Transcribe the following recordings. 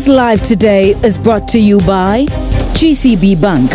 Live Today is brought to you by GCB Bank.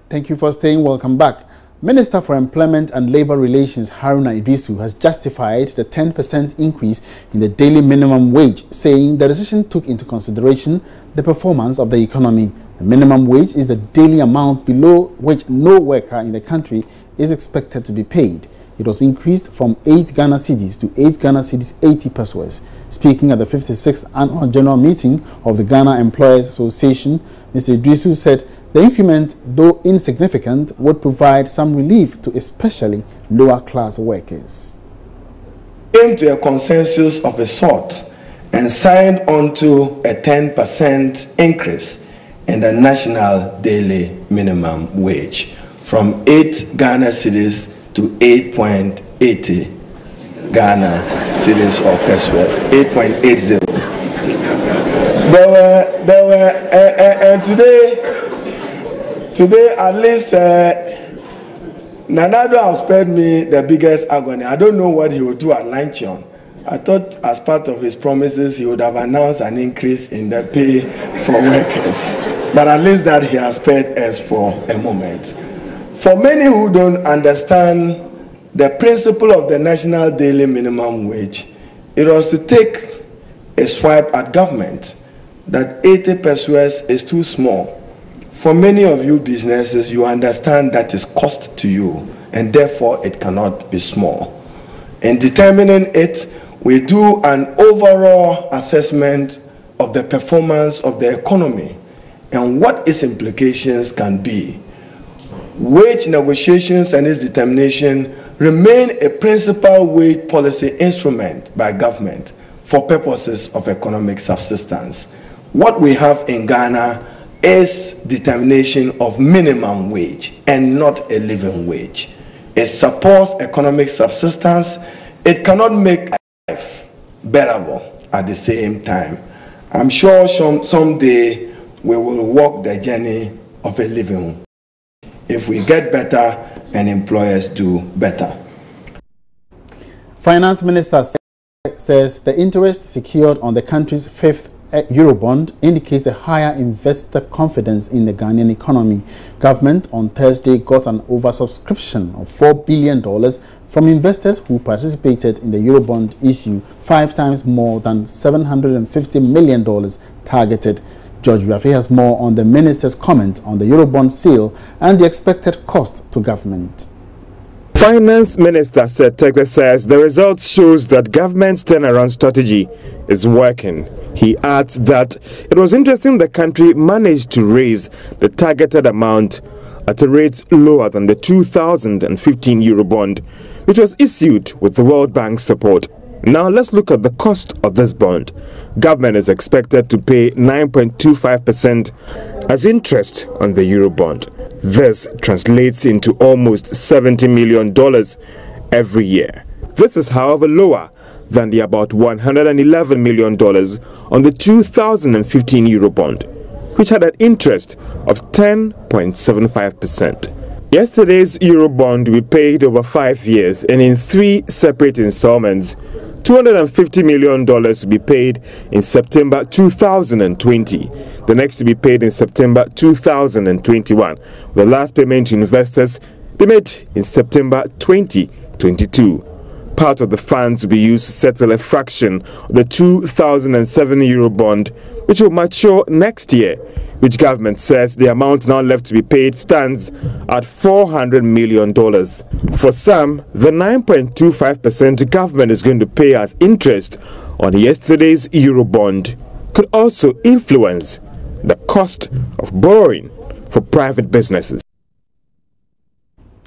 Thank you for staying. Welcome back. Minister for Employment and Labour Relations Haruna Iddrisu has justified the 10% increase in the daily minimum wage, saying the decision took into consideration the performance of the economy. The minimum wage is the daily amount below which no worker in the country is expected to be paid. It was increased from 8 Ghana cedis to 8 Ghana cedis 80 pesos. Speaking at the 56th Annual General Meeting of the Ghana Employers Association, Mr. Iddrisu said the increment, though insignificant, would provide some relief to especially lower-class workers. Came to a consensus of a sort and signed on to a 10% increase in the national daily minimum wage from 8 Ghana cedis to 8.80 Ghana cedis or pesos, 8.80. There were, and today at least Nanado has spared me the biggest agony. I don't know what he will do at luncheon. I thought as part of his promises he would have announced an increase in the pay for workers. But at least that he has spared us for a moment. For many who don't understand the principle of the national daily minimum wage, it was to take a swipe at government that 80 pesos is too small. For many of you businesses, you understand that is cost to you, and therefore it cannot be small. In determining it, we do an overall assessment of the performance of the economy and what its implications can be. Wage negotiations and its determination remain a principal wage policy instrument by government for purposes of economic subsistence. What we have in Ghana is determination of minimum wage and not a living wage. It supports economic subsistence. It cannot make life bearable at the same time. I'm sure someday we will walk the journey of a living if we get better and employers do better. Finance Minister says the interest secured on the country's 5th Eurobond indicates a higher investor confidence in the Ghanaian economy. Government on Thursday got an oversubscription of $4 billion from investors who participated in the Eurobond issue, 5 times more than $750 million targeted. George Wiafe has more on the minister's comment on the Eurobond sale and the expected cost to government. Finance Minister Setekwe says the results shows that government's turnaround strategy is working. He adds that it was interesting the country managed to raise the targeted amount at a rate lower than the 2015 Eurobond, which was issued with the World Bank's support. Now let's look at the cost of this bond. Government is expected to pay 9.25% as interest on the Eurobond. This translates into almost $70 million every year. This is, however, lower than the about $111 million on the 2015 Eurobond, which had an interest of 10.75%. Yesterday's Eurobond we paid over 5 years and in 3 separate installments. $250 million to be paid in September 2020. The next to be paid in September 2021. The last payment to investors be made in September 2022. Part of the funds will be used to settle a fraction of the 2007 Eurobond, which will mature next year, which government says the amount now left to be paid stands at $400 million. For some, the 9.25% government is going to pay as interest on yesterday's Eurobond could also influence the cost of borrowing for private businesses.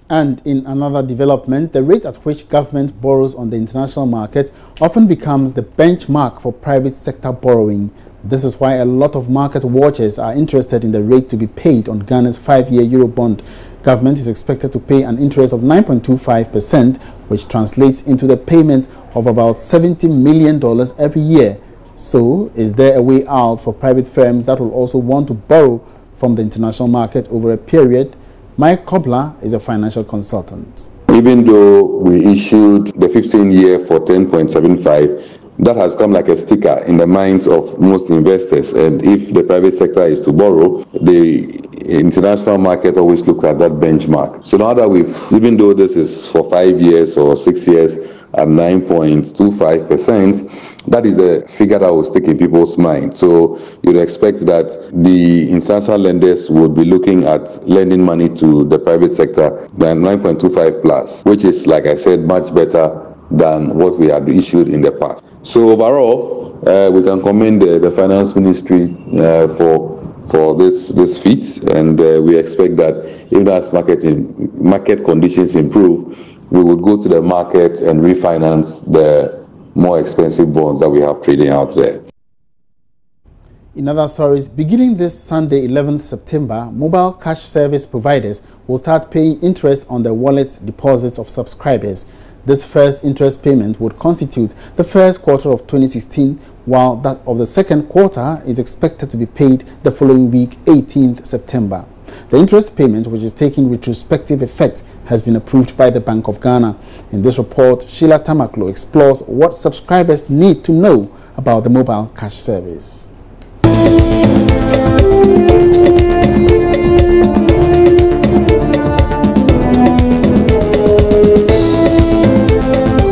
And in another development, the rate at which government borrows on the international market often becomes the benchmark for private sector borrowing. This is why a lot of market watchers are interested in the rate to be paid on Ghana's 5-year Eurobond. Government is expected to pay an interest of 9.25%, which translates into the payment of about $70 million every year. So, is there a way out for private firms that will also want to borrow from the international market over a period? Mike Kobler is a financial consultant. Even though we issued the 15-year for 10.75, that has come like a sticker in the minds of most investors. And if the private sector is to borrow, the international market always looks at that benchmark. So now that even though this is for 5 years or 6 years at 9.25%, that is a figure that will stick in people's minds. So you'd expect that the international lenders would be looking at lending money to the private sector than 9.25 plus, which is, like I said, much better than what we had issued in the past. So overall, we can commend the finance ministry for this feat, and we expect that even as market conditions improve, we would go to the market and refinance the more expensive bonds that we have trading out there. In other stories, beginning this Sunday, 11th September, mobile cash service providers will start paying interest on the wallet deposits of subscribers. This first interest payment would constitute the first quarter of 2016, while that of the second quarter is expected to be paid the following week, 18th September. The interest payment, which is taking retrospective effect, has been approved by the Bank of Ghana. In this report, Sheila Tamaklo explores what subscribers need to know about the mobile cash service.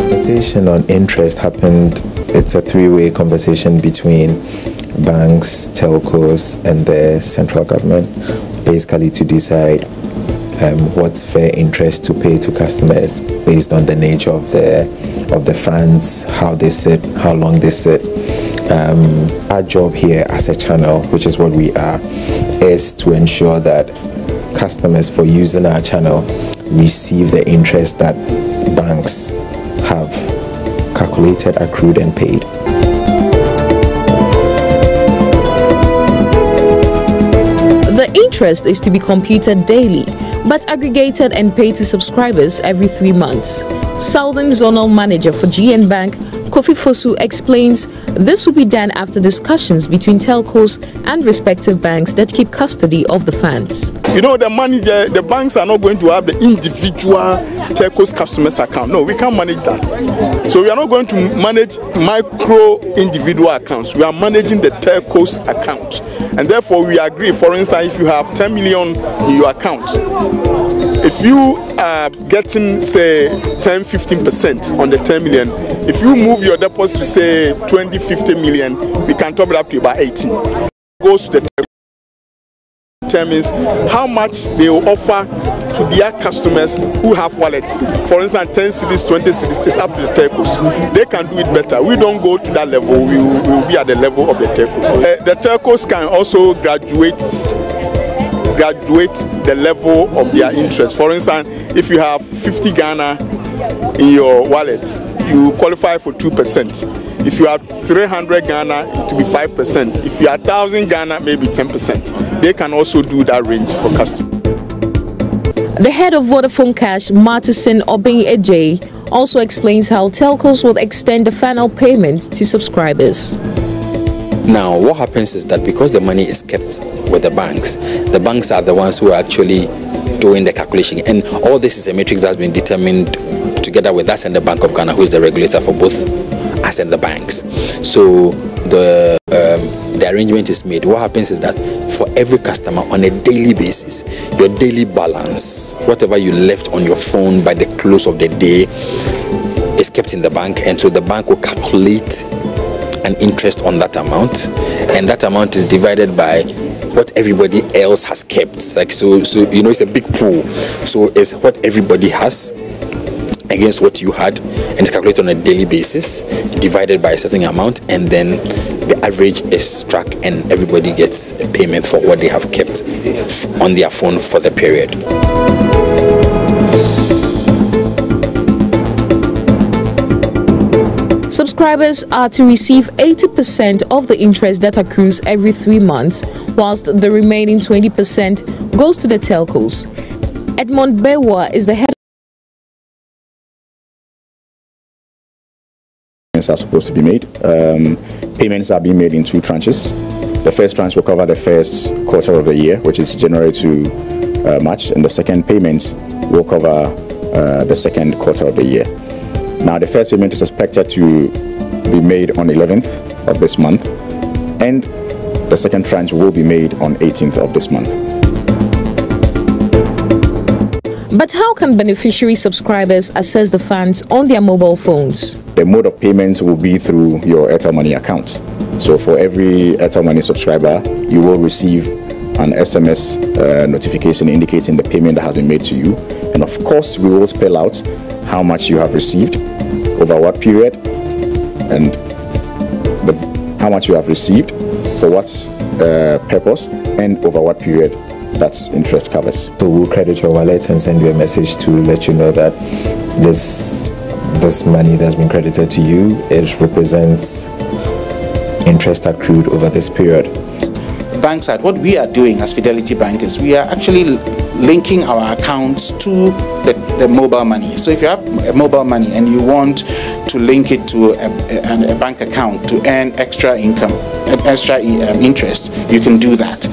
Conversation on interest happened. It's a three-way conversation between banks, telcos, and the central government, basically to decide what's fair interest to pay to customers based on the nature of the funds, how they sit, how long they sit. Our job here as a channel, which is what we are, is to ensure that customers, for using our channel, receive the interest that banks have calculated, accrued, and paid. The interest is to be computed daily, but aggregated and paid to subscribers every 3 months. Southern Zonal Manager for GN Bank, Kofi Fosu, explains this will be done after discussions between telcos and respective banks that keep custody of the funds. You know, the money, the banks are not going to have the individual telcos customers account. No, we can't manage that. So we are not going to manage micro individual accounts. We are managing the telcos account. And therefore we agree, for instance, if you have 10 million in your account, if you are getting, say, 10-15% on the 10 million, if you move your deposit to, say, 20-50 million, we can top it up to about 18. Goes to the determines how much they will offer to their customers who have wallets. For instance, 10 cedis, 20 cedis, it's up to the telcos. They can do it better. We don't go to that level. We will be at the level of the telcos. The telcos can also graduate the level of their interest. For instance, if you have 50 Ghana in your wallet, you qualify for 2%. If you have 300 Ghana, it will be 5%. If you have 1,000 Ghana, maybe 10%. They can also do that range for customers. The head of Vodafone Cash, Martison Obeng Ejay, also explains how telcos will extend the final payment to subscribers. Now, what happens is that because the money is kept with the banks are the ones who are actually doing the calculation. And all this is a matrix that has been determined together with us and the Bank of Ghana, who is the regulator for both us and the banks. So the arrangement is made. What happens is that for every customer on a daily basis, your daily balance, whatever you left on your phone by the close of the day, is kept in the bank, and so the bank will calculate an interest on that amount, and that amount is divided by what everybody else has kept. Like so you know, it's a big pool, so it's what everybody has against what you had, and it's calculated on a daily basis, divided by a certain amount, and then the average is struck, and everybody gets a payment for what they have kept on their phone for the period. Subscribers are to receive 80% of the interest that accrues every 3 months, whilst the remaining 20% goes to the telcos. Edmond Bewa is the head. Are supposed to be made. Payments are being made in 2 tranches. The first tranche will cover the first quarter of the year, which is January to March, and the second payment will cover the second quarter of the year. Now, the first payment is expected to be made on 11th of this month, and the second tranche will be made on 18th of this month. But how can beneficiary subscribers access the funds on their mobile phones? The mode of payment will be through your Airtel Money account. So for every Airtel Money subscriber, you will receive an SMS notification indicating the payment that has been made to you. And of course, we will spell out how much you have received, over what period, and how much you have received, for what purpose, and over what period that interest covers. So we'll credit your wallet and send you a message to let you know that this money that's been credited to you, it represents interest accrued over this period. Bank side, what we are doing as Fidelity Bank is we are actually linking our accounts to the mobile money. So if you have a mobile money and you want to link it to a bank account to earn extra income, extra interest, you can do that.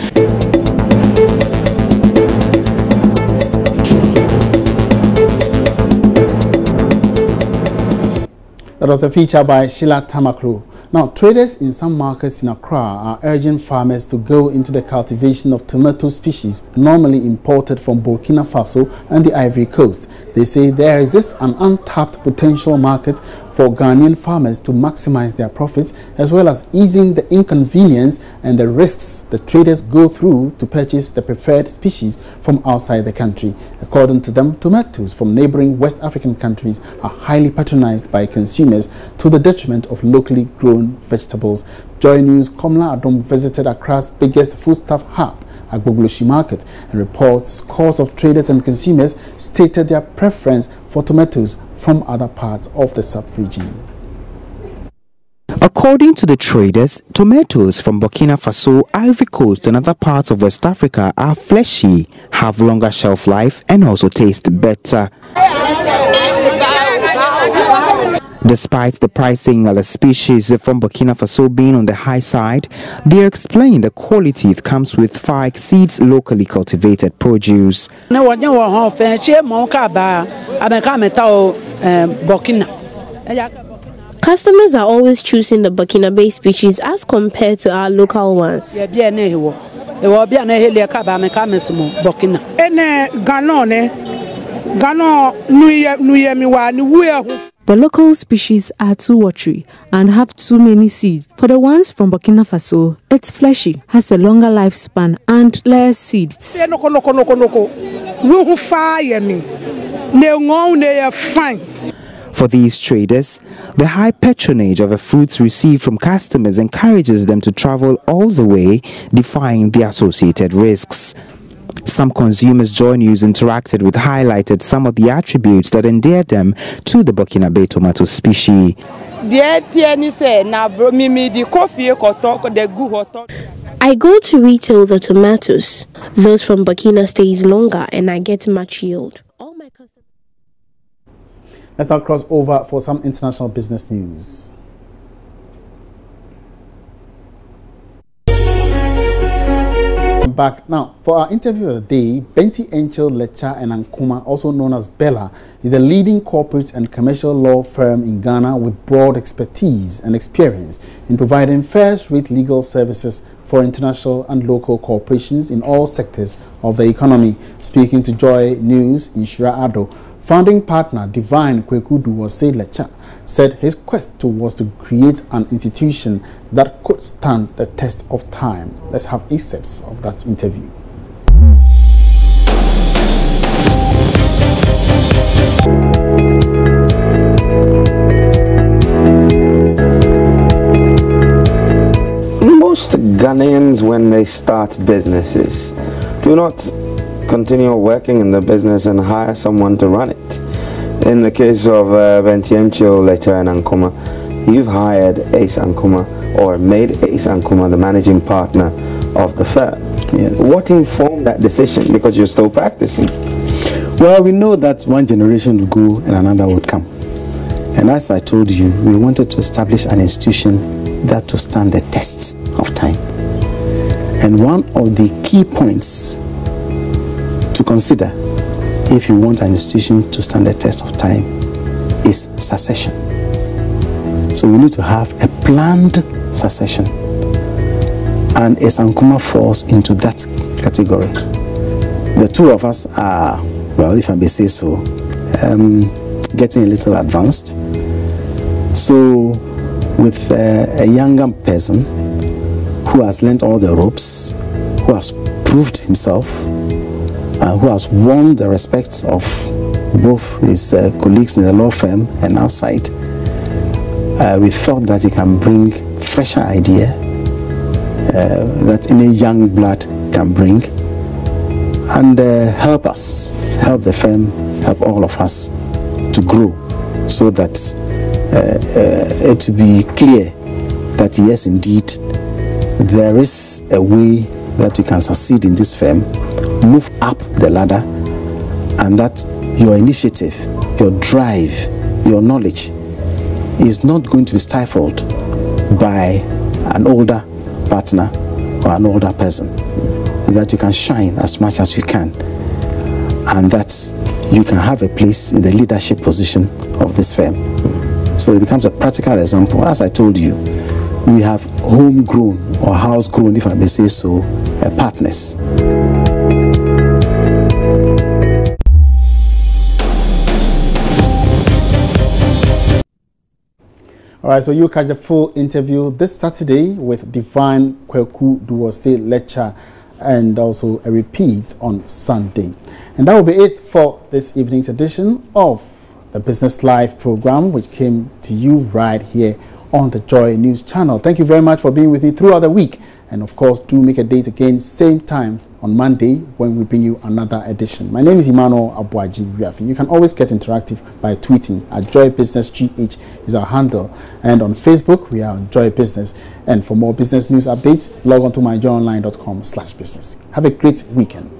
That was a feature by Sheila Tamaklo. Now, traders in some markets in Accra are urging farmers to go into the cultivation of tomato species normally imported from Burkina Faso and the Ivory Coast. They say there exists an untapped potential market for Ghanaian farmers to maximize their profits, as well as easing the inconvenience and the risks the traders go through to purchase the preferred species from outside the country. According to them, tomatoes from neighboring West African countries are highly patronized by consumers to the detriment of locally grown vegetables. JoyNews Komla Adom visited Accra's biggest foodstuff hub, Agbogloshi Market, and reports scores of traders and consumers stated their preference for tomatoes from other parts of the sub-region. According to the traders, tomatoes from Burkina Faso, Ivory Coast and other parts of West Africa are fleshy, have longer shelf life and also taste better. Despite the pricing of the species from Burkina Faso being on the high side, they explain the quality it comes with far exceeds locally cultivated produce. Customers are always choosing the Burkina-based species as compared to our local ones. The local species are too watery and have too many seeds. For the ones from Burkina Faso, it's fleshy, has a longer lifespan and less seeds. For these traders, the high patronage of the fruits received from customers encourages them to travel all the way, defying the associated risks. Some consumers JoyNews interacted with highlighted some of the attributes that endear them to the Burkinabe tomato species. I go to retail the tomatoes. Those from Burkina stays longer and I get much yield. All my customers. Let's now cross over for some international business news. Back now for our interview of the day. Benti Enchil Lecha and Ankuma, also known as Bella, is a leading corporate and commercial law firm in Ghana with broad expertise and experience in providing first-rate legal services for international and local corporations in all sectors of the economy. Speaking to JoyNews in Shira Ado, founding partner Divine Kwekudu Wase Lecha said his quest was to create an institution that could stand the test of time. Let's have excerpts of that interview. Most Ghanaians, when they start businesses, do not continue working in the business and hire someone to run it. In the case of Bentiencho, Lecha and Ankuma, you've hired Ace Ankuma, or made Ace Ankuma the managing partner of the firm. Yes. What informed that decision? Because you're still practicing. Well, we know that one generation will go and another would come. And as I told you, we wanted to establish an institution that will stand the test of time. And one of the key points to consider if you want an institution to stand the test of time is succession. So we need to have a planned succession, and Esankuma falls into that category. The two of us are, well, if I may say so, getting a little advanced. So with a younger person who has learned all the ropes, who has proved himself, who has won the respect of both his colleagues in the law firm and outside, we thought that he can bring fresher idea that any young blood can bring, and help us, help the firm, help all of us to grow, so that it will be clear that yes, indeed, there is a way that you can succeed in this firm, move up the ladder, and that your initiative, your drive, your knowledge is not going to be stifled by an older partner or an older person, that you can shine as much as you can, and that you can have a place in the leadership position of this firm. So it becomes a practical example. As I told you, we have homegrown or house-grown, if I may say so, partners. All right, so you catch the full interview this Saturday with Divine Kweku Duwose lecture, and also a repeat on Sunday. And that will be it for this evening's edition of the Business Live program, which came to you right here on the Joy News channel. Thank you very much for being with me throughout the week. And of course, do make a date again, same time on Monday, when we bring you another edition. My name is Emmanuel Abuaji. You can always get interactive by tweeting at JoyBusinessGH is our handle. And on Facebook, we are on Joy Business. And for more business news updates, log on to myjoyonline.com/business. Have a great weekend.